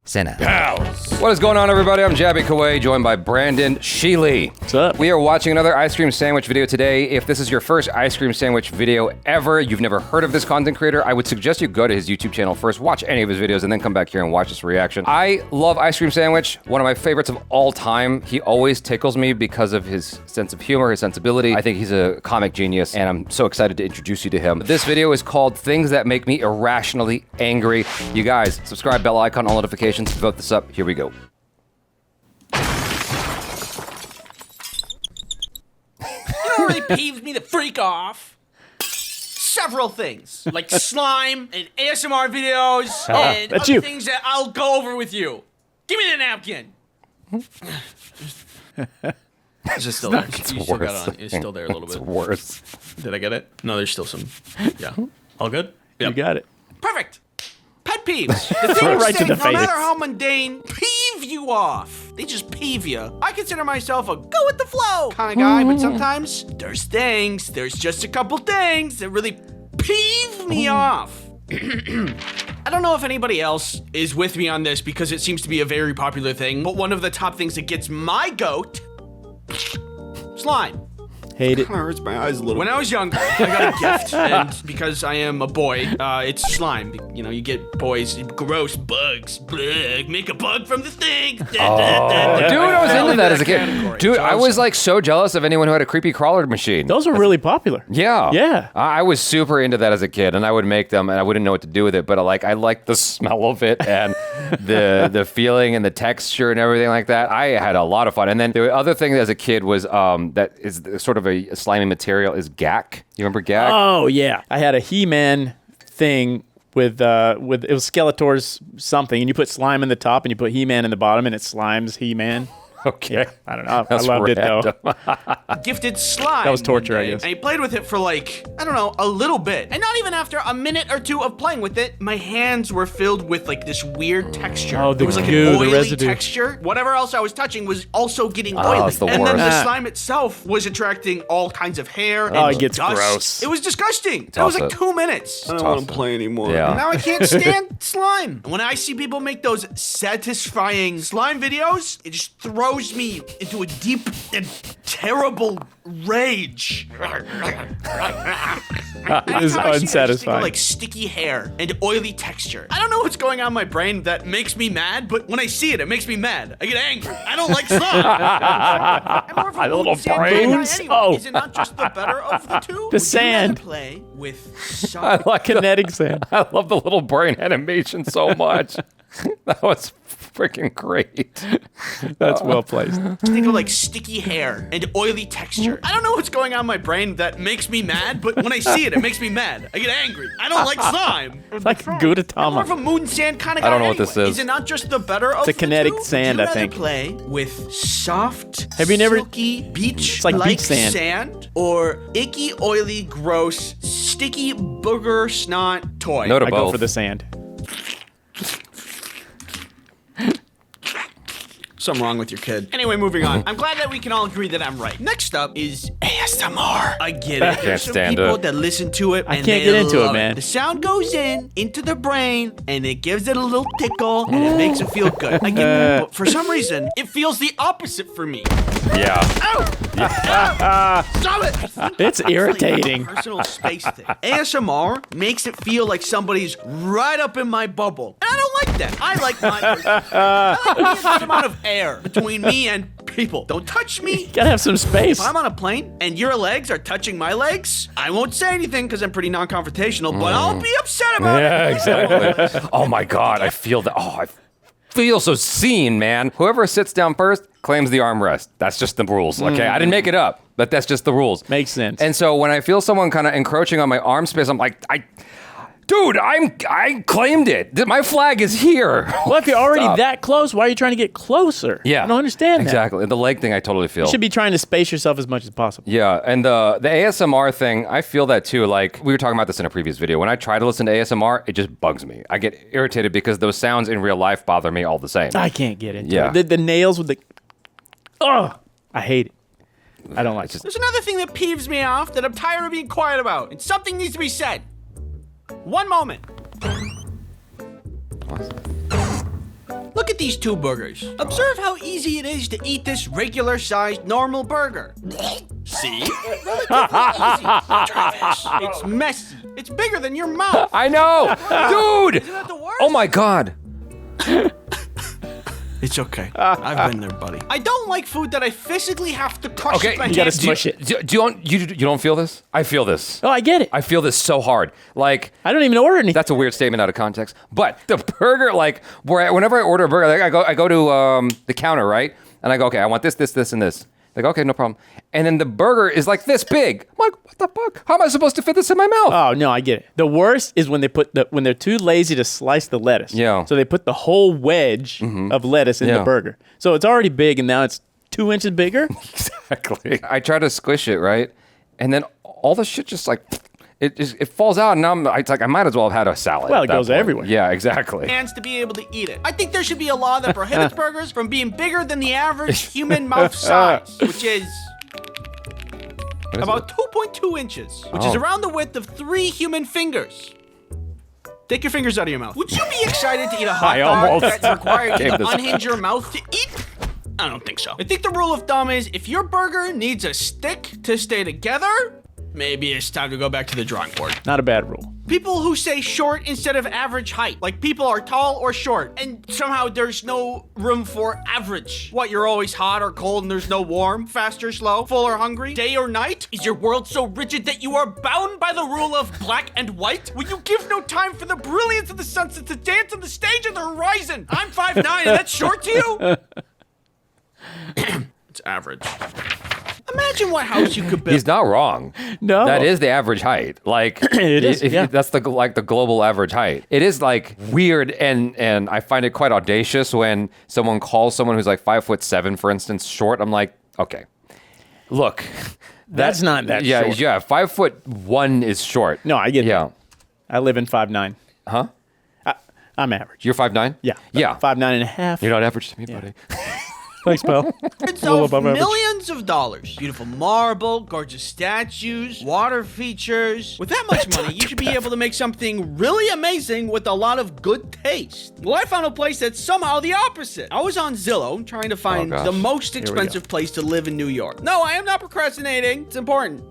CinePals. What is going on, everybody? I'm Jaby Koay, joined by Brandon Shealy. What's up? We are watching another ice cream sandwich video today. If this is your first ice cream sandwich video ever, you've never heard of this content creator, I would suggest you go to his YouTube channel first, watch any of his videos, and then come back here and watch this reaction. I love ice cream sandwich, one of my favorites of all time. He always tickles me because of his sense of humor, his sensibility. I think he's a comic genius, and I'm so excited to introduce you to him. This video is called Things That Make Me Irrationally Angry. You guys, subscribe, bell icon, all notifications, vote this up. Here we go. You know what really peeves me the freak off? Several things. Like slime and ASMR videos and that's other you. things that I'll go over with you. Give me the napkin. Is it still there? You still got it on. It's still there a little bit. It's worse. Did I get it? No, there's still some. Yeah. All good? You got it. Perfect. Pet peeves. The Throw it things right to that, the no face. matter how mundane, peeve you off. They just peeve you. I consider myself a go with the flow kind of guy, but sometimes there's just a couple things that really peeve me off. I don't know if anybody else is with me on this because it seems to be a very popular thing, but one of the top things that gets my goat, slime. Hate it. Kind of hurts my eyes a little. When I was younger, I got a gift, and because I am a boy, it's slime. You know, you get boys, gross bugs. Blech, make a bug from the thing. Dude, I was into that as a kid. Dude, I was like so jealous of anyone who had a creepy crawler machine. Those are really popular. Yeah. Yeah. I was super into that as a kid, and I would make them, and I wouldn't know what to do with it, but I liked the smell of it and the feeling and the texture and everything like that. I had a lot of fun. And then the other thing as a kid was that is sort of a slimy material is gack. You remember gack? Oh yeah. I had a He-Man thing with it was Skeletor's something, and you put slime in the top and you put He-Man in the bottom, and it slimes He-Man. Okay. I don't know. That's I loved random. it though. Gifted slime. That was torture, I one day, guess. And he played with it for like, I don't know, a little bit. And not even after a minute or two of playing with it, my hands were filled with like this weird texture. Oh, the it was like goo, an the oily residue. texture. Whatever else I was touching was also getting oily. it's the and then worst. the slime itself was attracting all kinds of hair and Oh, it gets dust. gross. It was disgusting. It was like Toss it. 2 minutes. I don't want to play anymore. Yeah. And now I can't stand slime. When I see people make those satisfying slime videos, it just throws me into a deep and terrible rage. It is unsatisfying. Like sticky hair and oily texture. I don't know what's going on in my brain that makes me mad, but when I see it, it makes me mad. I get angry. I don't like slime. I'm more of a little sand brain. guy anyway. Oh. Is it not just the better of the two? The sand. Would you rather play with I soft like Kinetic sand. I love the little brain animation so much. That was freaking great. That's well placed. think of like sticky hair and oily texture. I don't know what's going on in my brain that makes me mad, but when I see it, it makes me mad. I get angry. I don't like slime. It's like I'm more of a Gudetama. moon sand kind of guy. I don't know what this anyway. is. Is it not just the better of It's a kinetic the two? sand, Would you I think. rather play with soft, Have you never- silky beach It's like beach sand. or icky, oily, gross, sticky booger snot toy? No to I both. go for the sand. Something wrong with your kid. Anyway, moving on. I'm glad that we can all agree that I'm right. Next up is ASMR. I get it. There's some stand people it. that listen to it I and can't they get into it, love man. The sound goes into the brain and it gives it a little tickle and it makes it feel good. I get that. But for some reason, it feels the opposite for me. Yeah. Ow! Stop it! It's irritating. Personal space thing. ASMR makes it feel like somebody's right up in my bubble. And I don't like that. I like a good amount of air between me and people. Don't touch me. Gotta have some space. If I'm on a plane and your legs are touching my legs, I won't say anything because I'm pretty non-confrontational, but I'll be upset about Yeah, it. exactly. Oh my God, I feel that. Oh, I feel so seen, man. Whoever sits down first claims the armrest. That's just the rules, okay? I didn't make it up, but that's just the rules. Makes sense. And so when I feel someone kind of encroaching on my arm space, I'm like, dude, I claimed it. My flag is here. Well, if you're already Stop. that close, why are you trying to get closer? Yeah. I don't understand that. Exactly. The leg thing, I totally feel. You should be trying to space yourself as much as possible. Yeah, and the ASMR thing, I feel that too. Like, we were talking about this in a previous video. When I try to listen to ASMR, it just bugs me. I get irritated because those sounds in real life bother me all the same. I can't get into Yeah. it. The nails with the... Oh, I hate it. I don't like it. There's another thing that peeves me off that I'm tired of being quiet about, and something needs to be said. One moment. Look these two burgers. Observe how easy it is to eat this regular-sized normal burger. See? Relatively easy. Try this. It's messy. It's bigger than your mouth. I know, dude. Isn't that the worst? Oh my God. It's okay. I've been there, buddy. I don't like food that I physically have to crush Okay, with my you gotta hands. smush it. You don't feel this? I feel this. Oh, I get it. I feel this so hard. Like, I don't even order anything. that's a weird statement out of context. But the burger, like, whenever I order a burger, like, I go to the counter, right? And I go, okay, I want this, this, this, and this. Like, okay, no problem. And then the burger is like this big. I'm like, what the fuck? How am I supposed to fit this in my mouth? Oh no, I get it. The worst is when they put when they're too lazy to slice the lettuce. Yeah. So they put the whole wedge of lettuce in the Yeah. burger. So it's already big, and now it's 2 inches bigger. Exactly. I try to squish it, right? And then all the shit just like, it falls out, and now it's like, I might as well have had a salad. Well, at it that goes point. everywhere. Yeah, exactly. Hands to be able to eat it. I think there should be a law that prohibits burgers from being bigger than the average human mouth size, which is about 2.2 inches, which is around the width of 3 human fingers. Take your fingers out of your mouth. Would you be excited to eat a hot I dog almost that's required gave you to this- unhinge your mouth to eat? I don't think so. I think the rule of thumb is if your burger needs a stick to stay together, maybe it's time to go back to the drawing board. Not a bad rule. People who say short instead of average height, like people are tall or short, and somehow there's no room for average. What, you're always hot or cold and there's no warm, fast or slow, full or hungry, day or night? Is your world so rigid that you are bound by the rule of black and white? Will you give no time for the brilliance of the sunset to dance on the stage of the horizon? I'm 5'9", and that's short to you? It's average. Imagine what house you could build. He's not wrong. No. That is the average height. Like It is, yeah. That's the global average height. It is like weird, and I find it quite audacious when someone calls someone who's like 5'7", for instance, short. I'm like, okay, look, That's not that yeah, short. yeah. 5'1" is short. No, I get Yeah. that. I live in 5'9". Huh? I'm average. You're 5'9"? Yeah. Yeah. 5'9.5". You're not average to me, buddy. Thanks, pal. It's Little of above average. millions of dollars. Beautiful marble, gorgeous statues, water features. With that much money, you should be able to make something really amazing with a lot of good taste. Well, I found a place that's somehow the opposite. I was on Zillow trying to find gosh. the most we go. expensive place to live in New York. No, I am not procrastinating. It's important.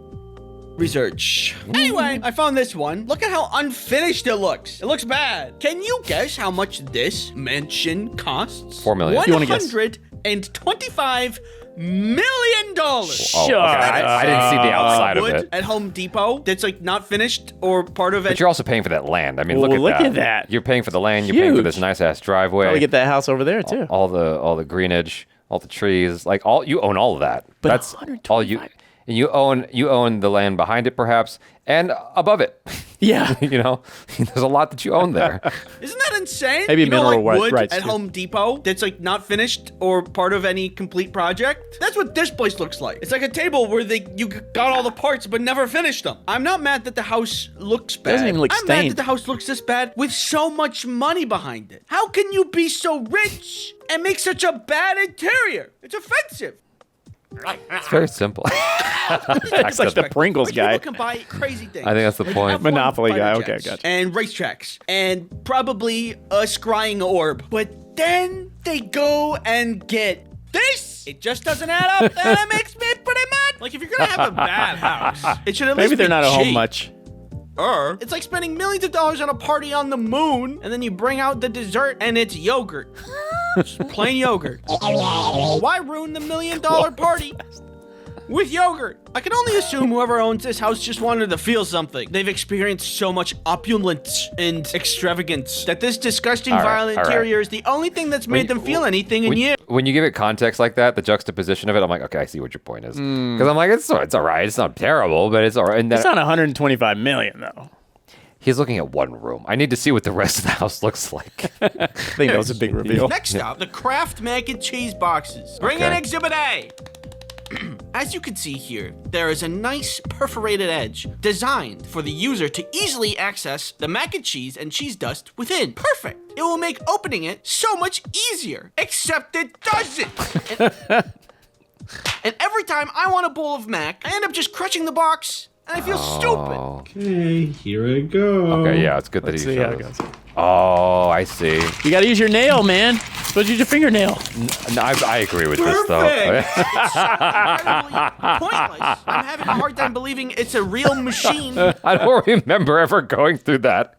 Research. Anyway, I found this one. Look at how unfinished it looks. It looks bad. Can you guess how much this mansion costs? $4 million. You wanna guess? $125 million. Oh, Sure. okay. I didn't see the outside of Wood it. at Home Depot that's like not finished or part of it. But you're also paying for that land. I mean, Well, look look at at that. You're paying for the land. You're paying for Huge. this nice ass driveway. Probably get that house over there too. all the greenage, all the trees, like you own all of that. But That's all you. And you own the land behind it, perhaps, and above it. Yeah. You know, there's a lot that you own there. Isn't that insane? Maybe you know, mineral like wood rights, at too. Home Depot that's like not finished or part of any complete project. That's what this place looks like. It's like a table where you got all the parts but never finished them. I'm not mad that the house looks bad. Doesn't even look I'm mad stained. that the house looks this bad with so much money behind it. How can you be so rich and make such a bad interior? It's offensive. It's very simple. It's like the Pringles Rich guy. people can buy crazy things. I think that's the Like point. F1 Monopoly fighter guy. Okay, jets gotcha. And racetracks. And probably a scrying orb. But then they go and get this. It just doesn't add up, and it makes me pretty mad. Like, if you're gonna have a bad house, it should at least Maybe they're be not at home cheap. much. Or it's like spending millions of dollars on a party on the moon, and then you bring out the dessert, and it's yogurt. Just plain yogurt. Why ruin the $1 million party with yogurt? I can only assume whoever owns this house just wanted to feel something. They've experienced so much opulence and extravagance that this disgusting, All right, violent all right. interior is the only thing that's made them feel anything in you. When you give it context like that, the juxtaposition of it, I'm like, okay, I see what your point is. Because I'm like, it's all right. It's not terrible, but it's all right. And then It's not 125 million though. he's looking at one room. I need to see what the rest of the house looks like. I think that was a big reveal. Next up, the Kraft mac and cheese boxes. Bring in Okay. Exhibit A. As you can see here, there is a nice perforated edge designed for the user to easily access the mac and cheese dust within. Perfect. It will make opening it so much easier, except it doesn't. And every time I want a bowl of mac, I end up just crushing the box, and I feel stupid. Okay, here I go. Okay, yeah, it's good that Let's he see how showed it us. goes. Oh, I see. You gotta use your nail, man. Supposed to use your fingernail. No, I agree with this, though. Perfect. It's incredibly pointless. I'm having a hard time believing it's a real machine. I don't remember ever going through that.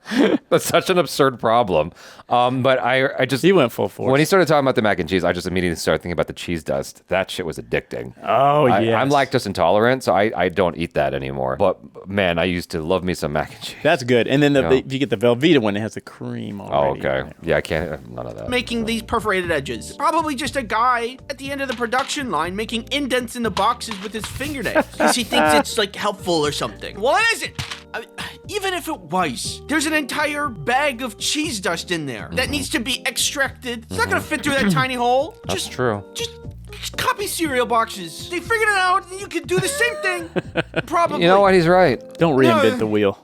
That's such an absurd problem. But I just... He went full force. When he started talking about the mac and cheese, I just immediately started thinking about the cheese dust. That shit was addicting. Oh, yeah. I'm lactose intolerant, so I don't eat that anymore. But, man, I used to love me some mac and cheese. That's good. And then if you get the Velveeta one, it has the cream already. Oh, okay. Yeah, I can't have none of that. Making these perforated edges. Probably just a guy at the end of the production line making indents in the boxes with his fingernails. Because he thinks it's like helpful or something. Well, it isn't. Even if it was, there's an entire bag of cheese dust in there that needs to be extracted. It's not gonna fit through that tiny hole. That's true. Just copy cereal boxes. They figured it out, and you can do the same thing. Probably. You know what? He's right. Don't reinvent the wheel.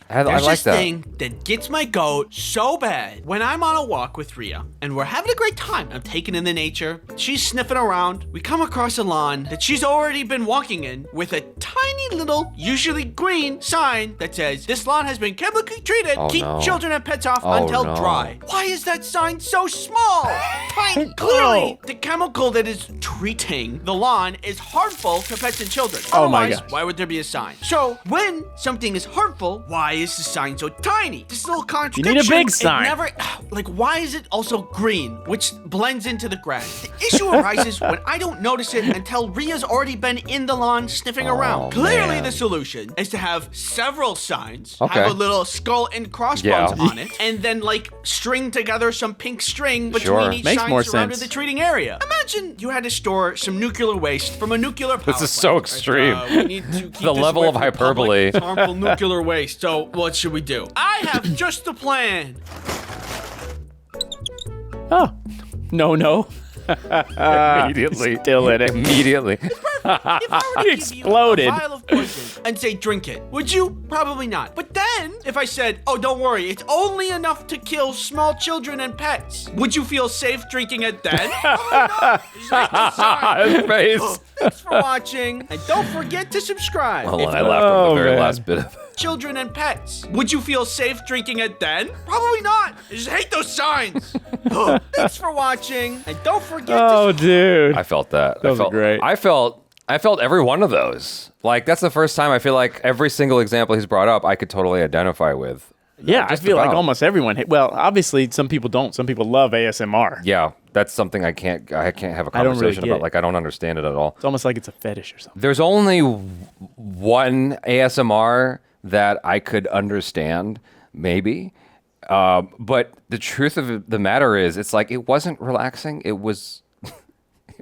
I There's like this that. thing that gets my goat so bad. When I'm on a walk with Rhea, and we're having a great time, I'm taking in the nature, she's sniffing around, we come across a lawn that she's already been walking in with a tiny little, usually green, sign that says, "This lawn has been chemically treated. Oh, Keep no. children and pets off Oh, until no. dry." Why is that sign so small? Tiny. Clearly, the chemical that is treating the lawn is harmful to pets and children. Oh, my Otherwise, gosh. why would there be a sign? So, when something is harmful, why is the sign so tiny? This little contradiction. need a big it sign. Never, like, why is it also green, which blends into the grass? The issue arises when I don't notice it until Rhea's already been in the lawn sniffing around. Clearly, man. the solution is to have several signs, Okay. have a little skull and crossbones Yeah. on it, and then, like, string together some pink string between Sure. each Makes sign more surrounded sense. the treating area. Imagine you had to store some nuclear waste from a nuclear power This is so plant. extreme. We need to keep The this level away of from the public. hyperbole. It's harmful nuclear waste. So what should we do? I have just the plan. Oh. No. Immediately. Still in it. Immediately. If I were to give exploded. you a vial of poison and say drink it, would you? Probably not. But then, if I said, oh, don't worry, it's only enough to kill small children and pets, would you feel safe drinking it then? Probably not. Just make the sign. His face. Thanks for watching, and don't forget to subscribe. Hold on, I laughed over Oh, the very man. last bit of it. Children and pets. Would you feel safe drinking it then? Probably not. I just hate those signs. Thanks for watching, and don't forget Oh, to dude. I felt that. Those are great. I felt every one of those. Like, that's the first time I feel like every single example he's brought up, I could totally identify with. Yeah, I Just feel like about. almost everyone. Well, obviously, some people don't. Some people love ASMR. Yeah, that's something I can't have a I don't really conversation get about. it. Like, I don't understand it at all. It's almost like it's a fetish or something. There's only one ASMR that I could understand, maybe. But the truth of the matter is, it's like, it wasn't relaxing. It was,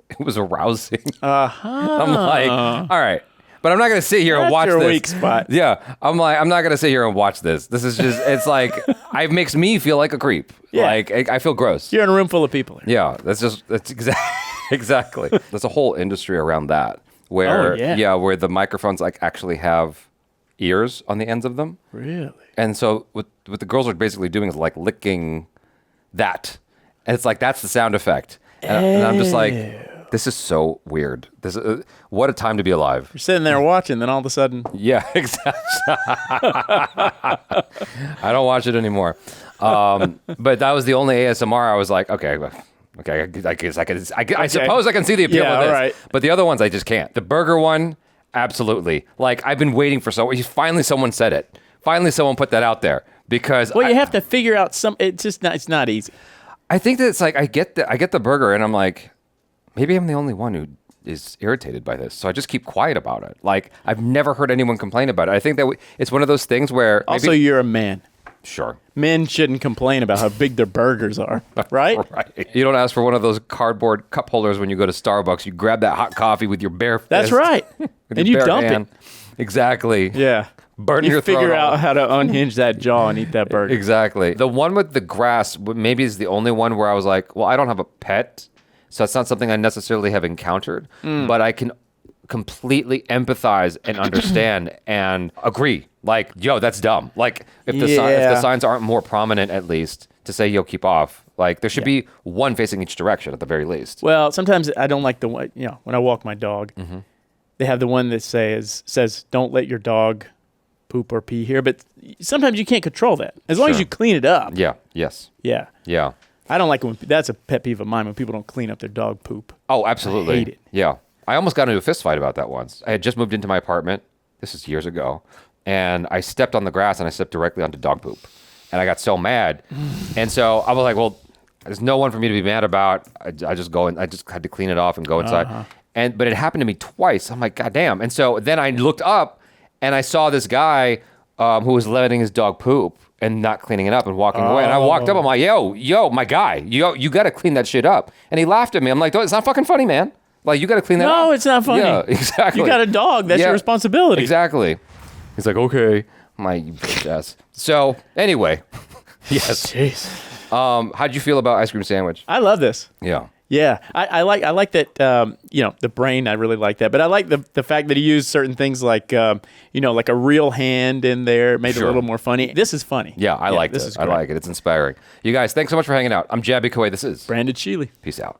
it was arousing. I'm like, all right. But I'm not going to sit here and That's watch your this. weak spot. Yeah. I'm like, I'm not going to sit here and watch this. This is just, it's like, it makes me feel like a creep. Yeah. Like, I feel gross. You're in a room full of people. Yeah, that's exactly. There's a whole industry around that where, Oh, yeah. where the microphones like actually have ears on the ends of them. Really? And so what the girls are basically doing is like licking that. And it's like, that's the sound effect. And I'm just like, this is so weird. This is, what a time to be alive. You're sitting there watching, then all of a sudden, Yeah, exactly. I don't watch it anymore. But that was the only ASMR I was like, okay, I guess I suppose I can see the appeal Yeah, of this. all right. But the other ones I just can't. The burger one, absolutely. Like, I've been waiting for finally someone said it. Finally someone put that out there because well, you have to figure out some. It's not easy. I think that it's like I get the burger and I'm like, maybe I'm the only one who is irritated by this. So I just keep quiet about it. Like, I've never heard anyone complain about it. I think that it's one of those things where Also, you're a man. sure. Men shouldn't complain about how big their burgers are, right? Right. You don't ask for one of those cardboard cup holders when you go to Starbucks. You grab that hot coffee with your bare fist. That's right. with And your you bare dump hand. it. Exactly. Yeah. Burn You your throat figure all. out how to unhinge that jaw and eat that burger. Exactly. The one with the grass maybe is the only one where I was like, well, I don't have a pet, so it's not something I necessarily have encountered, but I can completely empathize and understand and agree. Like, yo, that's dumb. Like, if the Yeah. signs aren't more prominent, at least to say, yo, keep off. Like, there should be one facing each direction at the very least. Well, sometimes I don't like the one, when I walk my dog, they have the one that says, don't let your dog poop or pee here. But sometimes you can't control that. As long as Sure. you clean it up. Yeah. Yes. Yeah. Yeah. I don't like when that's a pet peeve of mine when people don't clean up their dog poop. Oh, absolutely. I hate it. Yeah. I almost got into a fist fight about that once. I had just moved into my apartment. This is years ago. And I stepped on the grass and I stepped directly onto dog poop. And I got so mad. And so I was like, well, there's no one for me to be mad about. I just had to clean it off and go inside. But it happened to me twice. I'm like, God damn. And so then I looked up and I saw this guy who was letting his dog poop and not cleaning it up and walking away. And I walked up, I'm like, yo, my guy, you got to clean that shit up. And he laughed at me. I'm like, it's not fucking funny, man. Like, you got to clean that up. No, it's not funny. Yeah, exactly. You got a dog. That's your responsibility. Exactly. He's like, okay. I'm like, you bitch ass. So, anyway. Yes. Jeez. How'd you feel about ice cream sandwich? I love this. Yeah. Yeah, I like that. The brain. I really like that, but I like the fact that he used certain things like like a real hand in there, made it a little more funny. This is funny. Yeah, I like this. I like it. It's inspiring. You guys, thanks so much for hanging out. I'm Jaby Koay. This is Brandon Shealy. Peace out.